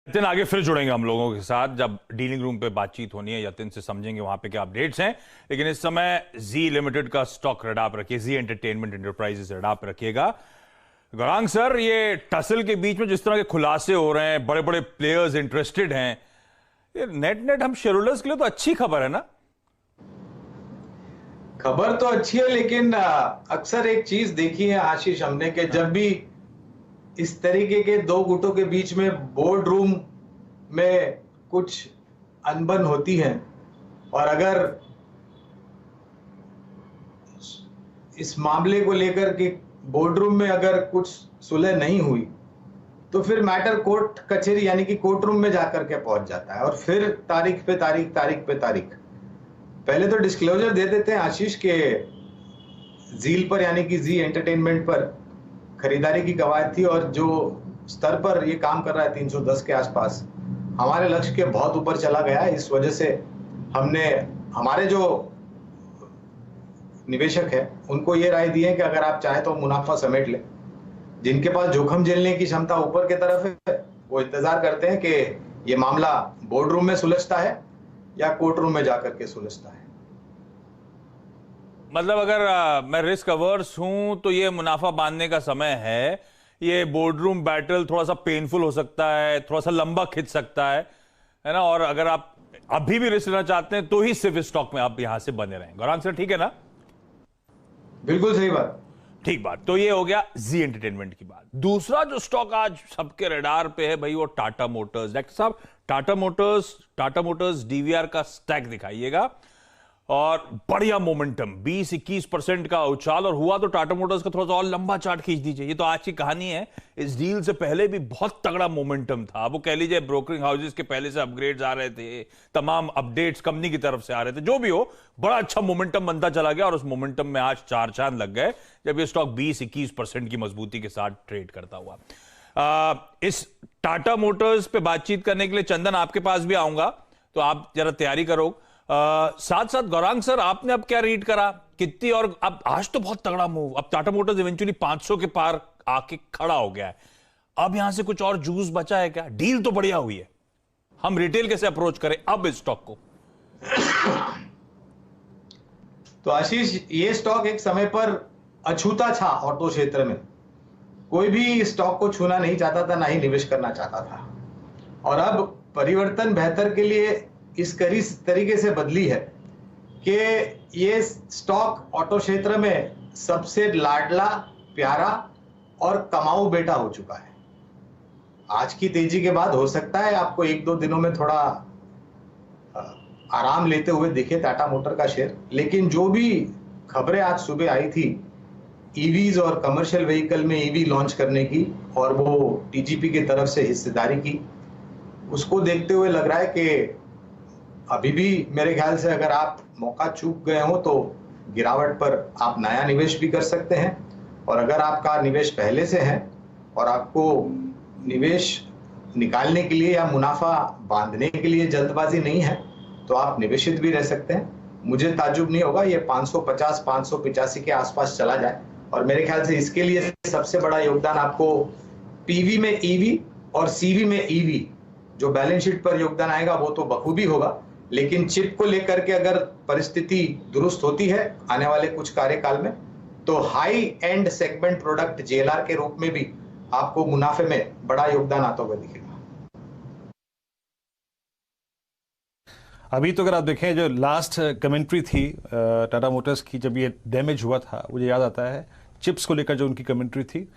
यतिन आगे फिर जुड़ेंगे हम लोगों के साथ जब डीलिंग रूम पे बातचीत होनी है। यतिन से समझेंगे वहां पे क्या अपडेट्स हैं। लेकिन इस समय जी लिमिटेड का स्टॉक रडाप रखिए, जी एंटरटेनमेंट एंटरप्राइजेस रडाप रखिएगा। गौरांग सर, ये टसल के बीच में जिस तरह के खुलासे हो रहे हैं, बड़े बड़े प्लेयर्स इंटरेस्टेड हैं, ये नेट नेट हम शेयर होल्डर्स के लिए तो अच्छी खबर है ना? खबर तो अच्छी है, लेकिन अक्सर एक चीज देखी है आशीष हमने कि जब भी इस तरीके के दो गुटों के बीच में बोर्ड रूम में कुछ अनबन होती है और अगर इस मामले को लेकर के बोर्ड रूम में अगर कुछ सुलह नहीं हुई तो फिर मैटर कोर्ट कचहरी यानी कि कोर्ट रूम में जाकर के पहुंच जाता है और फिर तारीख पे तारीख। पहले तो डिस्क्लोजर दे देते हैं आशीष के जील पर यानी कि जी एंटरटेनमेंट पर खरीदारी की कवायद थी और जो स्तर पर ये काम कर रहा है 310 के आसपास हमारे लक्ष्य के बहुत ऊपर चला गया। इस वजह से हमने हमारे जो निवेशक है उनको ये राय दी है कि अगर आप चाहे तो मुनाफा समेट ले। जिनके पास जोखिम झेलने की क्षमता ऊपर की तरफ है वो इंतजार करते हैं कि ये मामला बोर्ड रूम में सुलझता है या कोर्ट रूम में जाकर के सुलझता है। मतलब अगर मैं रिस्क अवर्स हूं तो ये मुनाफा बांधने का समय है। ये बोर्ड रूम बैटल थोड़ा सा पेनफुल हो सकता है, थोड़ा सा लंबा खिंच सकता है ना? और अगर आप अभी भी रिस्क लेना चाहते हैं तो ही सिर्फ स्टॉक में आप यहां से बने रहें। गौरांग सर, ठीक है ना? बिल्कुल सही बात, ठीक बात। तो ये हो गया जी एंटरटेनमेंट की बात। दूसरा जो स्टॉक आज सबके रडार पे है भाई, वो टाटा मोटर्स। डॉक्टर साहब, टाटा मोटर्स डीवीआर का स्टैक दिखाइएगा। और बढ़िया मोमेंटम 20-21% का उछाल, और हुआ तो टाटा मोटर्स का थोड़ा सा और लंबा चार्ट खींच दीजिए। ये तो आज की कहानी है। इस डील से पहले भी बहुत तगड़ा मोमेंटम था। वो कह लीजिए ब्रोकरिंग हाउसेस के पहले से अपग्रेड्स आ रहे थे, तमाम अपडेट्स कंपनी की तरफ से आ रहे थे। जो भी हो, बड़ा अच्छा मोमेंटम बनता चला गया और उस मोमेंटम में आज चार चांद लग गए जब ये स्टॉक 20-21% की मजबूती के साथ ट्रेड करता हुआ। इस टाटा मोटर्स पे बातचीत करने के लिए चंदन आपके पास भी आऊंगा, तो आप जरा तैयारी करो। साथ साथ गौरांग सर, आपने अब क्या रीड करा कितनी, और अब आज तो बहुत तगड़ा मूव, अब टाटा मोटर्स इवेंचुअली 500 के पार आके खड़ा हो गया है। अब यहां से कुछ और जूस बचा है क्या? डील तो बढ़िया हुई है, हम रिटेल कैसे अप्रोच करें अब इस स्टॉक को? तो आशीष, ये स्टॉक एक समय पर अछूता था ऑटो क्षेत्र में। कोई भी स्टॉक को छूना नहीं चाहता था, ना ही निवेश करना चाहता था। और अब परिवर्तन बेहतर के लिए इस तरीके से बदली है कि ये स्टॉक ऑटो क्षेत्र में सबसे लाडला, प्यारा और कमाऊ बेटा हो चुका है। आज की तेजी के बाद हो सकता है आपको 1-2 दिनों में थोड़ा आराम लेते हुए दिखे टाटा मोटर का शेयर, लेकिन जो भी खबरें आज सुबह आई थी ईवीज और कमर्शियल व्हीकल में ईवी लॉन्च करने की और वो टीजीपी की तरफ से हिस्सेदारी की, उसको देखते हुए लग रहा है कि अभी भी मेरे ख्याल से अगर आप मौका चूक गए हो तो गिरावट पर आप नया निवेश भी कर सकते हैं। और अगर आपका निवेश पहले से है और आपको निवेश निकालने के लिए या मुनाफा बांधने के लिए जल्दबाजी नहीं है तो आप निवेशित भी रह सकते हैं। मुझे ताज्जुब नहीं होगा ये 550-585 के आसपास चला जाए। और मेरे ख्याल से इसके लिए सबसे बड़ा योगदान आपको पीवी में ईवी और सीवी में ईवी जो बैलेंस शीट पर योगदान आएगा वो तो बखूबी होगा, लेकिन चिप को लेकर के अगर परिस्थिति दुरुस्त होती है आने वाले कुछ कार्यकाल में तो high and segment product JLR के रूप में भी आपको मुनाफे में बड़ा योगदान आता हुआ दिखेगा। अभी तो अगर आप देखें जो लास्ट कमेंट्री थी टाटा मोटर्स की, जब ये डैमेज हुआ था, मुझे याद आता है चिप्स को लेकर जो उनकी कमेंट्री थी।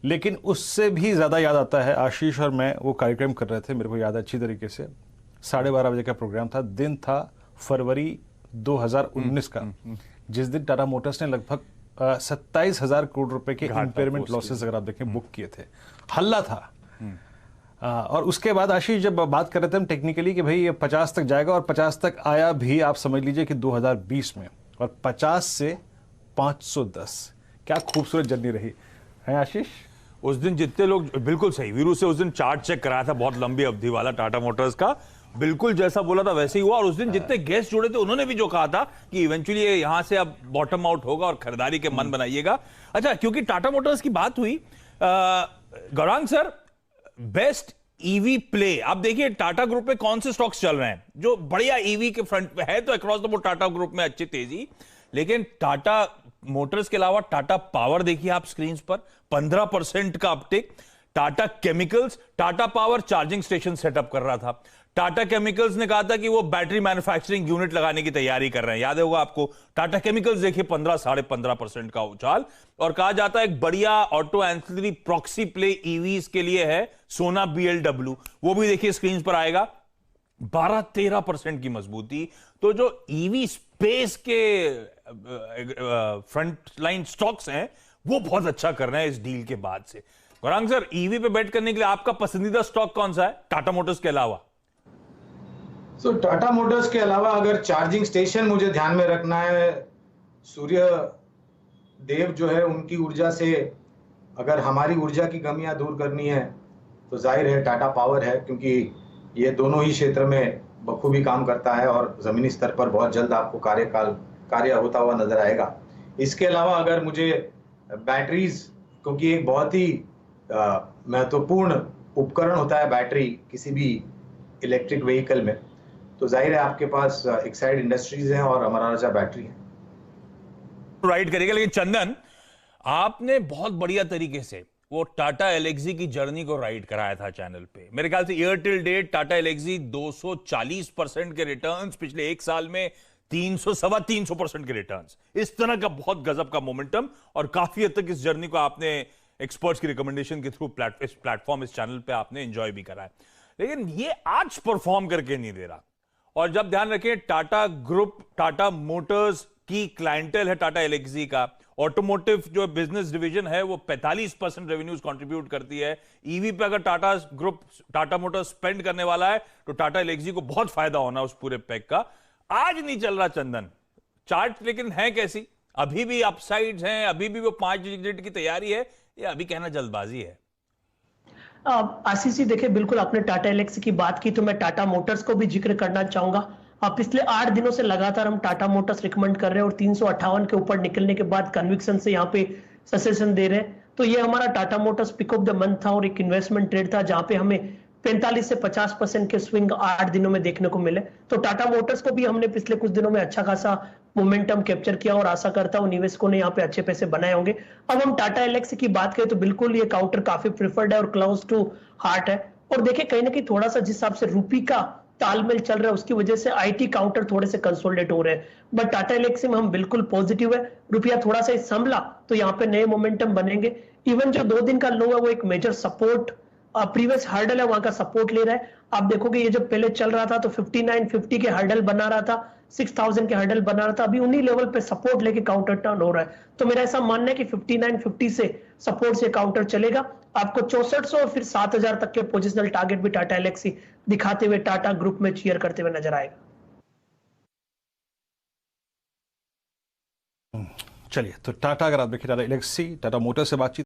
लेकिन उससे भी ज़्यादा याद आता है, आशीष और मैं वो कार्यक्रम कर रहे थे, मेरे को याद है अच्छी तरीके से, 12:30 बजे का प्रोग्राम था। दिन था फरवरी 2019 का, जिस दिन टाटा मोटर्स ने लगभग 27,000 करोड़ रुपए के इम्पेयरमेंट लॉसेस अगर आप देखें बुक किए थे। हल्ला था। और उसके बाद आशीष जब बात कर रहे थे हम टेक्निकली कि भाई ये 50 तक जाएगा, और 50 तक आया भी, आप समझ लीजिए कि 2020 में, और 50 से 510। क्या खूबसूरत जर्नी रही है आशीष। उस दिन जितने लोग, बिल्कुल सही, वीरू से उस दिन चार्ट चेक कराया था बहुत लंबी अवधि वाला टाटा मोटर्स का, बिल्कुल जैसा बोला था वैसे ही हुआ। और उस दिन जितने गेस्ट जुड़े थे उन्होंने भी जो कहा था कि इवेंचुअली यहां से अब बॉटम आउट होगा और खरीदारी के मन बनाइएगा। अच्छा, क्योंकि टाटा मोटर्स की बात हुई, Gaurang sir, best EV play, आप देखिए टाटा ग्रुप में कौन से स्टॉक्स चल रहे हैं जो बढ़िया ईवी के फ्रंट पे है, तो across the board Tata group में अच्छी तेजी। लेकिन टाटा मोटर्स के अलावा टाटा पावर देखिए आप स्क्रीन पर 15% का Uptake. Tata chemicals, Tata power charging station setup कर रहा था, टाटा केमिकल्स ने कहा था कि वो बैटरी मैन्युफैक्चरिंग यूनिट लगाने की तैयारी कर रहे हैं, याद होगा आपको। टाटा केमिकल्स देखिए 15-15.5% का उछाल। और कहा जाता है एक बढ़िया auto ancillary proxy play EVs के लिए है सोना BLW, वो भी देखिए स्क्रीन पर आएगा, 12-13% की मजबूती। तो जो ईवी स्पेस के फ्रंट लाइन स्टॉक्स हैं वो बहुत अच्छा कर रहे हैं इस डील के बाद से। गौरांग सर, ईवी पे बेट करने के लिए आपका पसंदीदा स्टॉक कौन सा है टाटा मोटर्स के अलावा? टाटा मोटर्स के अलावा अगर चार्जिंग स्टेशन मुझे ध्यान में रखना है, सूर्य देव जो है उनकी ऊर्जा से अगर हमारी ऊर्जा की कमियां दूर करनी है तो जाहिर है टाटा पावर है, क्योंकि ये दोनों ही क्षेत्र में बखूबी काम करता है और जमीनी स्तर पर बहुत जल्द आपको कार्य होता हुआ नजर आएगा। इसके अलावा अगर मुझे बैटरीज, क्योंकि एक बहुत ही महत्वपूर्ण उपकरण होता है बैटरी किसी भी इलेक्ट्रिक व्हीकल में, तो जाहिर है आपके पास एक्साइड इंडस्ट्रीज हैं और अमरा राजा बैटरी है, राइड करेगा। लेकिन चंदन, आपने बहुत बढ़िया तरीके से वो टाटा एलेक्सी की जर्नी को राइड कराया था चैनल पे। मेरे ख्याल से year till date Tata Elxsi 240% के रिटर्न्स, पिछले एक साल में 300-325% के रिटर्न्स, इस तरह का बहुत गजब का मोमेंटम। और काफी हद तक इस जर्नी को आपने एक्सपर्ट्स की रिकमेंडेशन के थ्रू प्लेटफॉर्म इस चैनल पे आपने एंजॉय भी करा है। लेकिन ये आज परफॉर्म करके नहीं दे रहा। और जब ध्यान रखें टाटा ग्रुप, टाटा मोटर्स की क्लाइंटेल है टाटा एलेक्सी का, ऑटोमोटिव जो बिजनेस डिवीजन है वो 45% रेवेन्यूज कंट्रीब्यूट करती है। ईवी पे अगर Tata group, Tata Motors spend करने वाला है तो टाटा एलेक्सी को बहुत फायदा होना उस पूरे पैक का। आज नहीं चल रहा चंदन चार्ट, लेकिन है कैसी, अभी भी अपसाइड्स हैं, अभी भी वो 5 डिजिट की तैयारी है, या अभी कहना जल्दबाजी है? आशीष जी, देखिए बिल्कुल आपने टाटा एलेक्सी की बात की तो मैं टाटा मोटर्स को भी जिक्र करना चाहूंगा। पिछले 8 दिनों से लगातार हम टाटा मोटर्स रिकमेंड कर रहे हैं और 358 के ऊपर निकलने के बाद कन्विक्शन से यहाँ पे सजेशन दे रहे हैं। तो ये हमारा Tata Motors pick of the month था और एक इन्वेस्टमेंट ट्रेड था जहां पे हमें 45 से 50% के स्विंग 8 दिनों में देखने को मिले। तो टाटा मोटर्स को भी हमने पिछले कुछ दिनों में अच्छा खासा मोमेंटम कैप्चर किया और आशा करता हूं निवेशकों ने यहाँ पे अच्छे पैसे बनाए होंगे। अब हम टाटा एलेक्सी की बात करें तो बिल्कुल ये काउंटर काफी प्रिफर्ड है और क्लोज टू हार्ट है। और देखिए कहीं ना कहीं थोड़ा सा जिस हिसाब से रूपी का तालमेल चल रहा है उसकी वजह से आईटी काउंटर थोड़े से कंसोलिडेट हो रहे हैं, बट टाटा एलेक्सी में हम बिल्कुल पॉजिटिव है। रुपया थोड़ा सा संभला तो यहाँ पे नए मोमेंटम बनेंगे। इवन जो 2 दिन का लो है वो एक मेजर सपोर्ट, प्रीवियस हर्डल है, वहां का सपोर्ट ले रहा है। आप देखोगे ये जब पहले चल रहा था तो 5950 के हर्डल बना रहा था, 6000 के हर्डल बना रहा था, अभी उन्हीं लेवल पे सपोर्ट लेके काउंटर टर्न हो रहा है। तो मेरा ऐसा मानना है कि 5950 से सपोर्ट से काउंटर चलेगा। आपको 6400 और फिर 7000 तक के पोजिशनल टारगेट भी टाटा एलेक्सी दिखाते हुए टाटा ग्रुप में चीयर करते हुए नजर आएगा। चलिए, तो टाटा, अगर आप देखिए टाटा एलेक्सी, टाटा मोटर्स से बातचीत